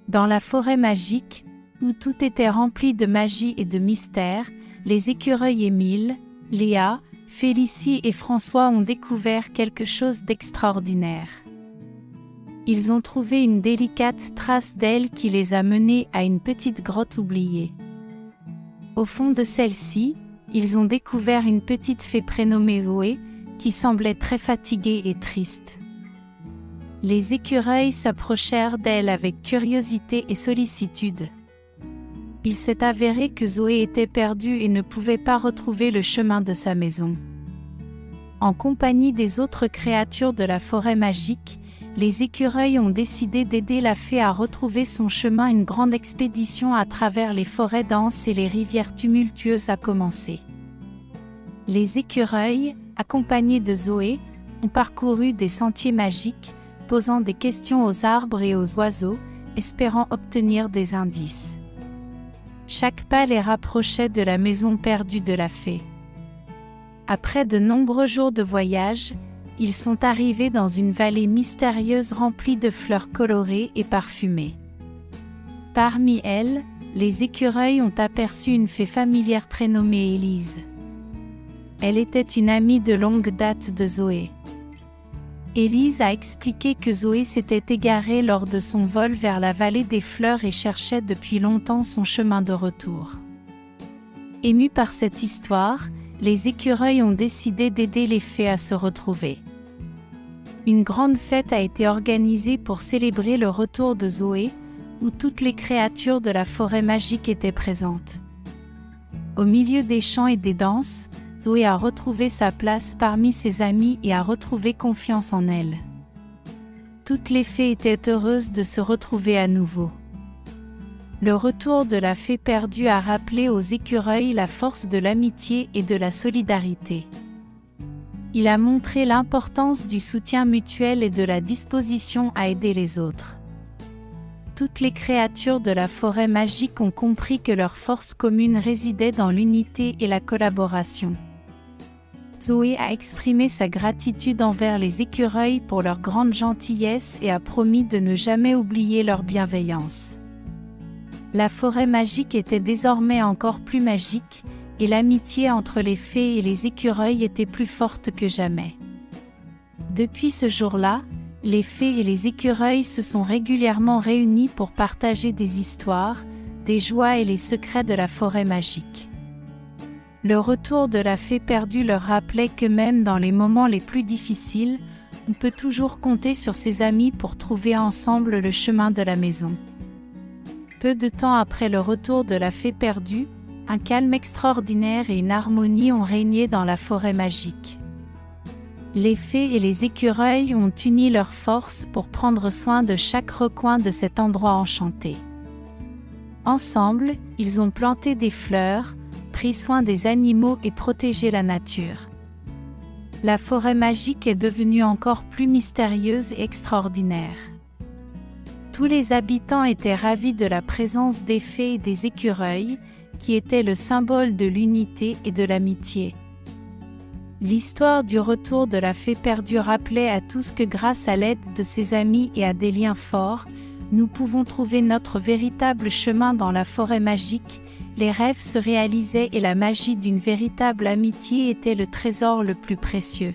Dans la forêt magique, où tout était rempli de magie et de mystère, les écureuils Émile, Léa, Félicie et François ont découvert quelque chose d'extraordinaire. Ils ont trouvé une délicate trace d'aile qui les a menés à une petite grotte oubliée. Au fond de celle-ci, ils ont découvert une petite fée prénommée Zoé, qui semblait très fatiguée et triste. Les écureuils s'approchèrent d'elle avec curiosité et sollicitude. Il s'est avéré que Zoé était perdue et ne pouvait pas retrouver le chemin de sa maison. En compagnie des autres créatures de la forêt magique, les écureuils ont décidé d'aider la fée à retrouver son chemin. Une grande expédition à travers les forêts denses et les rivières tumultueuses a commencé. Les écureuils, accompagnés de Zoé, ont parcouru des sentiers magiques, posant des questions aux arbres et aux oiseaux, espérant obtenir des indices. Chaque pas les rapprochait de la maison perdue de la fée. Après de nombreux jours de voyage, ils sont arrivés dans une vallée mystérieuse remplie de fleurs colorées et parfumées. Parmi elles, les écureuils ont aperçu une fée familière prénommée Élise. Elle était une amie de longue date de Zoé. Élise a expliqué que Zoé s'était égarée lors de son vol vers la vallée des fleurs et cherchait depuis longtemps son chemin de retour. Émus par cette histoire, les écureuils ont décidé d'aider les fées à se retrouver. Une grande fête a été organisée pour célébrer le retour de Zoé, où toutes les créatures de la forêt magique étaient présentes. Au milieu des chants et des danses, Zoé a retrouvé sa place parmi ses amies et a retrouvé confiance en elle. Toutes les fées étaient heureuses de se retrouver à nouveau. Le retour de la fée perdue a rappelé aux écureuils la force de l'amitié et de la solidarité. Il a montré l'importance du soutien mutuel et de la disposition à aider les autres. Toutes les créatures de la forêt magique ont compris que leur force commune résidait dans l'unité et la collaboration. Zoé a exprimé sa gratitude envers les écureuils pour leur grande gentillesse et a promis de ne jamais oublier leur bienveillance. La forêt magique était désormais encore plus magique, et l'amitié entre les fées et les écureuils était plus forte que jamais. Depuis ce jour-là, les fées et les écureuils se sont régulièrement réunis pour partager des histoires, des joies et les secrets de la forêt magique. Le retour de la fée perdue leur rappelait que même dans les moments les plus difficiles, on peut toujours compter sur ses amis pour trouver ensemble le chemin de la maison. Peu de temps après le retour de la fée perdue, un calme extraordinaire et une harmonie ont régné dans la forêt magique. Les fées et les écureuils ont uni leurs forces pour prendre soin de chaque recoin de cet endroit enchanté. Ensemble, ils ont planté des fleurs, pris soin des animaux et protégé la nature. La forêt magique est devenue encore plus mystérieuse et extraordinaire. Tous les habitants étaient ravis de la présence des fées et des écureuils, qui était le symbole de l'unité et de l'amitié. L'histoire du retour de la fée perdue rappelait à tous que grâce à l'aide de ses amis et à des liens forts, nous pouvons trouver notre véritable chemin dans la forêt magique, les rêves se réalisaient et la magie d'une véritable amitié était le trésor le plus précieux.